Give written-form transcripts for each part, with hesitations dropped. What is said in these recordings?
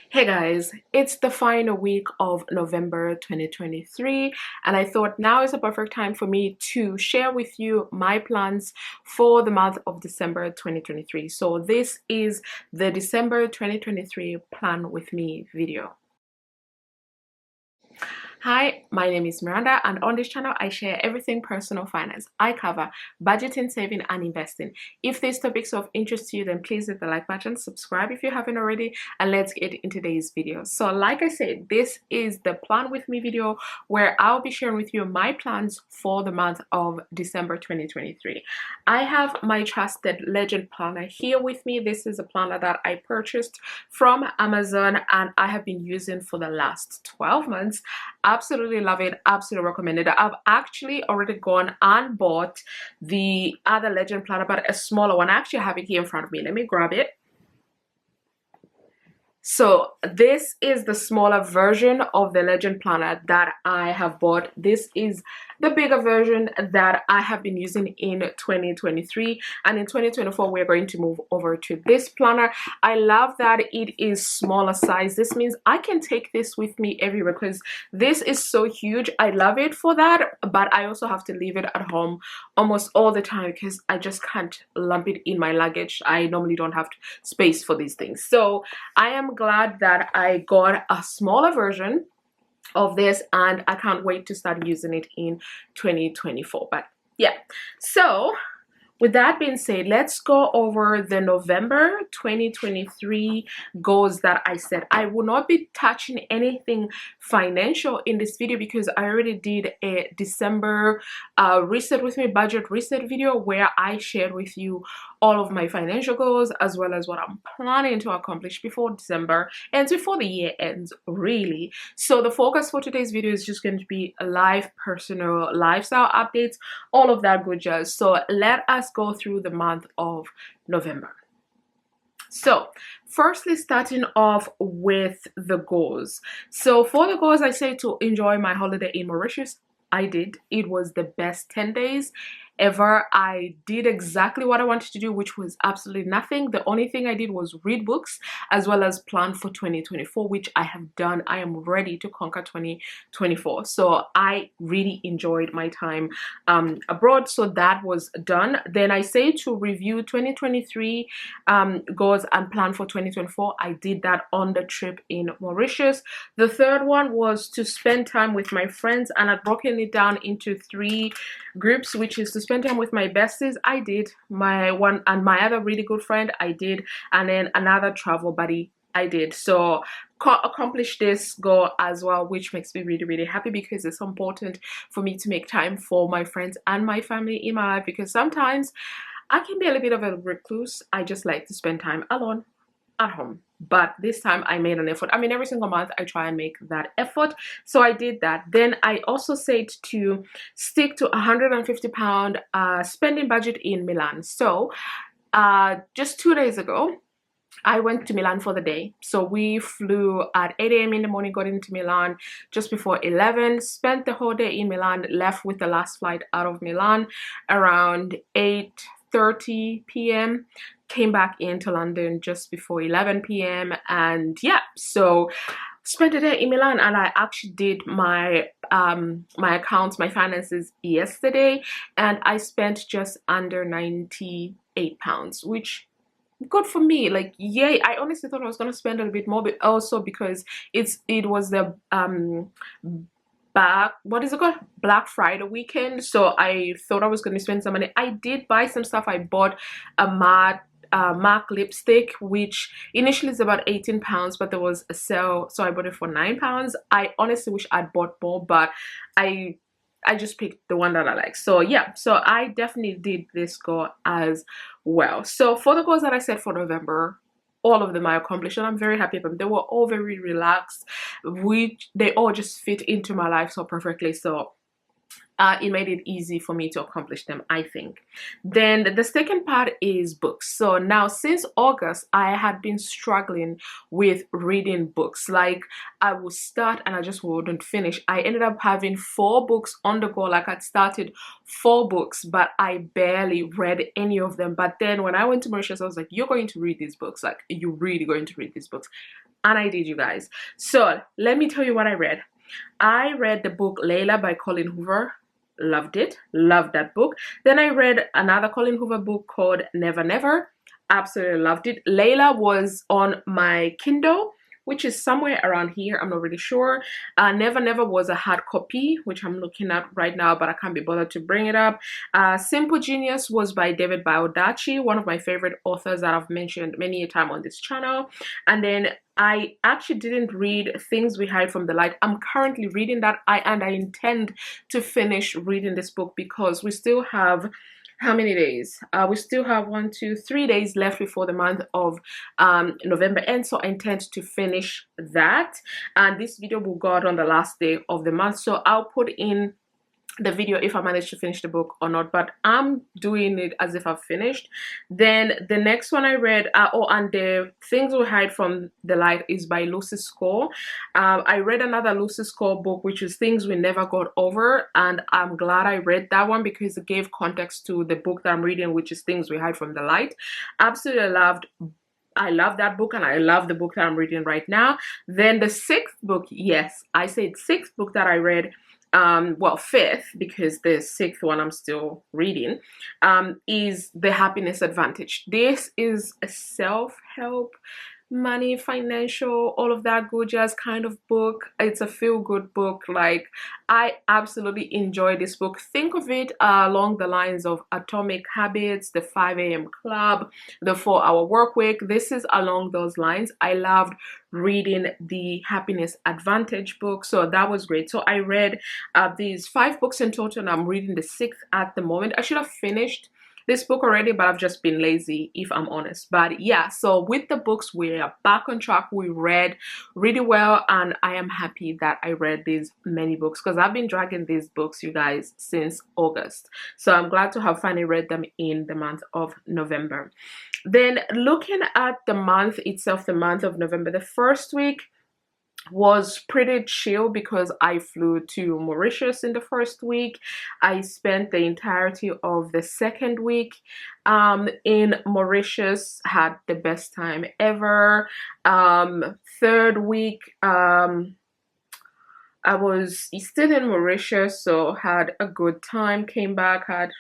Hey guys, it's the final week of November 2023, and I thought now is a perfect time for me to share with you my plans for the month of December 2023. So this is the December 2023 Plan With Me video. Hi, my name is Miranda, and on this channel I share everything personal finance. I cover budgeting, saving, and investing. If these topics are of interest to you, then please hit the like button, subscribe if you haven't already, and let's get into today's video. So like I said, this is the Plan With Me video where I'll be sharing with you my plans for the month of December 2023. I have my trusted Legend planner here with me. This is a planner that I purchased from Amazon and I have been using for the last 12 months. Absolutely love it, absolutely recommend it. I've actually already gone and bought the other Legend planner, but a smaller one. I actually have it here in front of me. Let me grab it. So this is the smaller version of the Legend planner that I have bought. This is the bigger version that I have been using in 2023, and in 2024 we're going to move over to this planner. I love that it is smaller size. This means I can take this with me everywhere because this is so huge. I love it for that, but I also have to leave it at home almost all the time because I just can't lump it in my luggage. I normally don't have space for these things, so I am glad that I got a smaller version of this and I can't wait to start using it in 2024. But yeah, so with that being said, let's go over the November 2023 goals that I set. I will not be touching anything financial in this video because I already did a December reset with me budget reset video where I shared with you all of my financial goals as well as what I'm planning to accomplish before December and before the year ends, really. So the focus for today's video is just going to be live personal lifestyle updates, all of that good jazz. So let us go through the month of November. So firstly, starting off with the goals. So for the goals, I say to enjoy my holiday in Mauritius. I did. It was the best 10 days ever. I did exactly what I wanted to do, which was absolutely nothing. The only thing I did was read books as well as plan for 2024, which I have done. I am ready to conquer 2024. So I really enjoyed my time abroad. So that was done. Then I say to review 2023 goals and plan for 2024. I did that on the trip in Mauritius. The third one was to spend time with my friends, and I've broken it down into 3 groups, which is to spend time with my besties. I did. My one and my other really good friend, I did, and then another travel buddy, I did. So accomplish this goal as well, which makes me really happy because it's important for me to make time for my friends and my family in my life, because sometimes I can be a little bit of a recluse. I just like to spend time alone at home, but this time I made an effort. I mean, every single month I try and make that effort, so I did that. Then I also said to stick to £150 spending budget in Milan. So just 2 days ago I went to Milan for the day. So we flew at 8 a.m. in the morning, got into Milan just before 11, spent the whole day in Milan, left with the last flight out of Milan around 8:30 p.m. came back into London just before 11 p.m. and yeah, so spent a day in Milan, and I actually did my my accounts, my finances yesterday, and I spent just under £98, which good for me. Like, yay. I honestly thought I was gonna spend a little bit more, but also because it was the Black Friday weekend, so I thought I was going to spend some money. I did buy some stuff. I bought a MAC lipstick, which initially is about £18, but there was a sale, so I bought it for £9. I honestly wish I'd bought more, but I just picked the one that I like. So yeah, so I definitely did this goal as well. So for the goals that I set for November, all of them I accomplished, and I'm very happy about them. They were all very relaxed, which they all just fit into my life so perfectly. So it made it easy for me to accomplish them, I think. Then the second part is books. So now since August, I had been struggling with reading books. Like, I would start and I just wouldn't finish. I ended up having 4 books on the go. Like, I'd started 4 books, but I barely read any of them. But then when I went to Mauritius, I was like, you're going to read these books. Like, you're really going to read these books. And I did, you guys. So let me tell you what I read. I read the book Layla by Colin Hoover. Loved it. Loved that book. Then I read another Colin Hoover book called Never Never. Absolutely loved it. Layla was on my Kindle, which is somewhere around here. I'm not really sure. Never Never was a hard copy, which I'm looking at right now, but I can't be bothered to bring it up. Simple Genius was by David Baldacci, one of my favorite authors that I've mentioned many a time on this channel. And then I actually didn't read Things We Hide from the Light. I'm currently reading that, and I intend to finish reading this book because we still have how many days? We still have 3 days left before the month of November ends, so I intend to finish that, and this video will go out on the last day of the month, so I'll put in the video if I manage to finish the book or not, but I'm doing it as if I've finished. Then the next one I read, and the Things We Hide from the Light is by Lucy Score. I read another Lucy Score book, which is Things We Never Got Over, and I'm glad I read that one because it gave context to the book that I'm reading, which is Things We Hide from the Light. Absolutely loved. I love that book, and I love the book that I'm reading right now. Then the sixth book, yes, I said sixth book that I read, well, fifth, because the sixth one I'm still reading, is The Happiness Advantage. This is a self-help, money, financial, all of that good jazz kind of book. It's a feel-good book. Like, I absolutely enjoy this book. Think of it along the lines of Atomic Habits, the 5 a.m. Club, the 4-hour work week. This is along those lines. I loved reading the Happiness Advantage book, so that was great. So I read these 5 books in total, and I'm reading the 6th at the moment. I should have finished this book already, but I've just been lazy, if I'm honest. But yeah, so with the books, we're back on track. We read really well, and I am happy that I read these many books because I've been dragging these books, you guys, since August. So I'm glad to have finally read them in the month of November. Then looking at the month itself, the month of November, the first week was pretty chill because I flew to Mauritius in the first week. I spent the entirety of the second week in Mauritius, had the best time ever. Third week, I was still in Mauritius, so had a good time, came back, had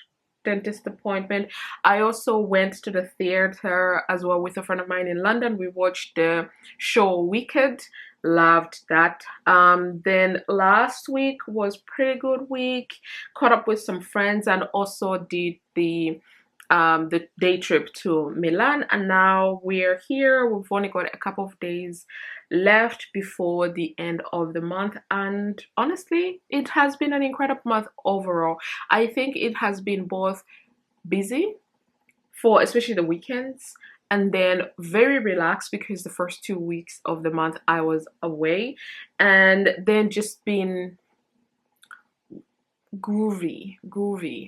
dentist appointment. I also went to the theater as well with a friend of mine in London. We watched the show Wicked. Loved that. Then last week was pretty good week. Caught up with some friends and also did the day trip to Milan, and now we're here. We've only got a couple of days left before the end of the month, and honestly, it has been an incredible month overall. I think it has been both busy for especially the weekends, and then very relaxed because the first 2 weeks of the month I was away, and then just been groovy.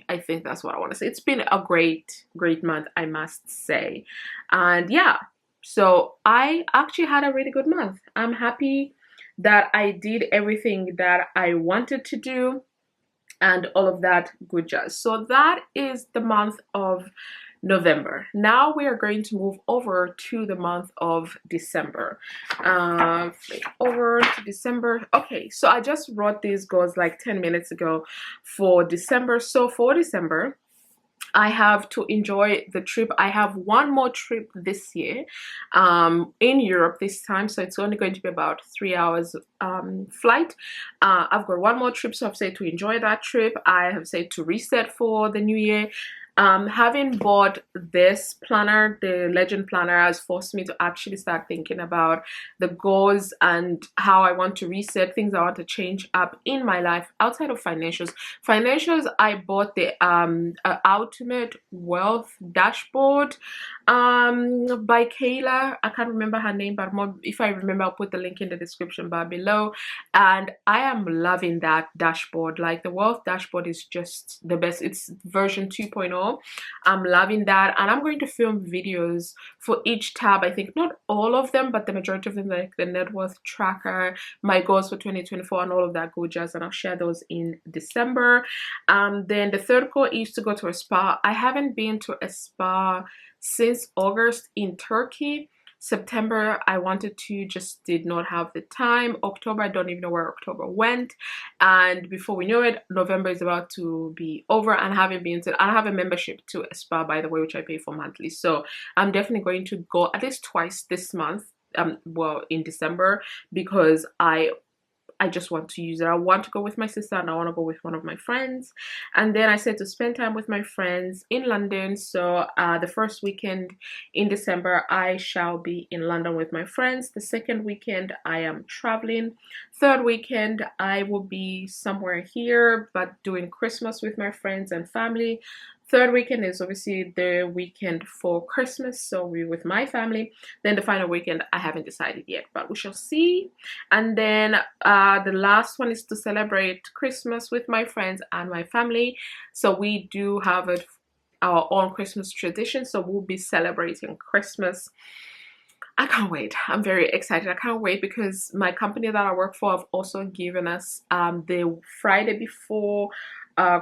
I think that's what I want to say. It's been a great month, I must say. And yeah, so I actually had a really good month. I'm happy that I did everything that I wanted to do and all of that good jazz. So that is the month of November. Now we are going to move over to the month of December. Flip over to December. Okay, so I just wrote these goals like 10 minutes ago for December. So for December, I have to enjoy the trip. I have one more trip this year in Europe this time, so it's only going to be about 3 hours flight. I've got one more trip, so I've said to enjoy that trip. I have said to reset for the new year. Having bought this planner, the Legend Planner, has forced me to actually start thinking about the goals and how I want to reset, things I want to change up in my life outside of financials. Financials, I bought the Ultimate Wealth Dashboard by Kayla. I can't remember her name, but if I remember, I'll put the link in the description bar below. And I am loving that dashboard. Like, the Wealth Dashboard is just the best. It's version 2.0. I'm loving that, and I'm going to film videos for each tab. I think not all of them, but the majority of them, like the net worth tracker, my goals for 2024, and all of that good jazz, and I'll share those in December. Then the third goal is to go to a spa. I haven't been to a spa since August in Turkey. September I wanted to, just did not have the time. October, I don't even know where October went. And before we know it, November is about to be over, and I have a membership to a spa, by the way, which I pay for monthly. So I'm definitely going to go at least twice this month, well, in December, because I just want to use it. I want to go with my sister, and I want to go with one of my friends. And then I said to spend time with my friends in London. So the first weekend in December, I shall be in London with my friends. The second weekend, I am traveling. Third weekend, I will be somewhere here, but doing Christmas with my friends and family. Third weekend is obviously the weekend for Christmas, so we're with my family. Then the final weekend, I haven't decided yet, but we shall see. And then the last one is to celebrate Christmas with my friends and my family. So we do have our own Christmas tradition, so we'll be celebrating Christmas. I can't wait. I'm very excited. I can't wait because my company that I work for have also given us the Friday before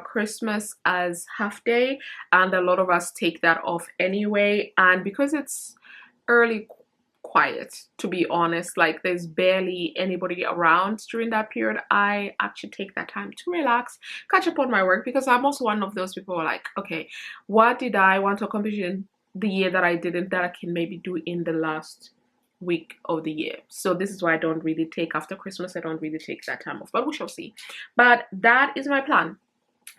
Christmas as half day, and a lot of us take that off anyway. And because it's early quiet, to be honest, like there's barely anybody around during that period, I actually take that time to relax, catch up on my work, because I'm also one of those people who are like, okay, what did I want to accomplish in the year that I didn't, that I can maybe do in the last week of the year? So this is why I don't really take, after Christmas, I don't really take that time off, but we shall see. But that is my plan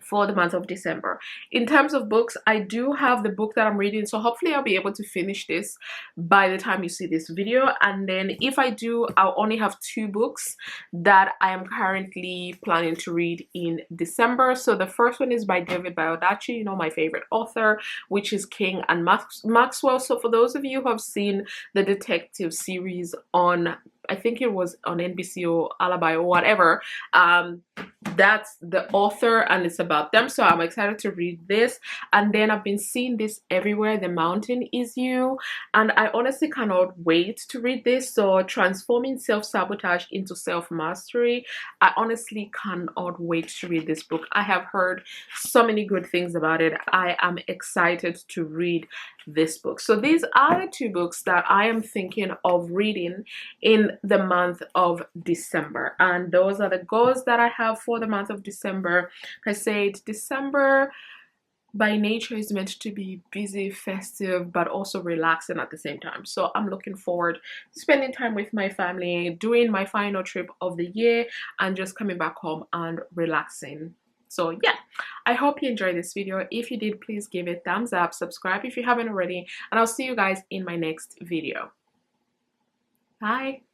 for the month of December. In terms of books, I do have the book that I'm reading, so hopefully I'll be able to finish this by the time you see this video. And then if I do, I'll only have 2 books that I am currently planning to read in December. So the first one is by David Baldacci, you know, my favorite author, which is King and Maxwell. So for those of you who have seen the detective series on, I think it was on NBC or Alibi or whatever, that's the author and it's about them. So I'm excited to read this. And then I've been seeing this everywhere, The Mountain Is You, and I honestly cannot wait to read this. So Transforming Self-Sabotage into Self-Mastery, I honestly cannot wait to read this book. I have heard so many good things about it. I am excited to read this book. So these are the 2 books that I am thinking of reading in the month of December, and those are the goals that I have for the month of December. I said December by nature is meant to be busy, festive, but also relaxing at the same time. So I'm looking forward to spending time with my family, doing my final trip of the year, and just coming back home and relaxing. So yeah, I hope you enjoyed this video. If you did, please give it a thumbs up, subscribe if you haven't already, and I'll see you guys in my next video. Bye.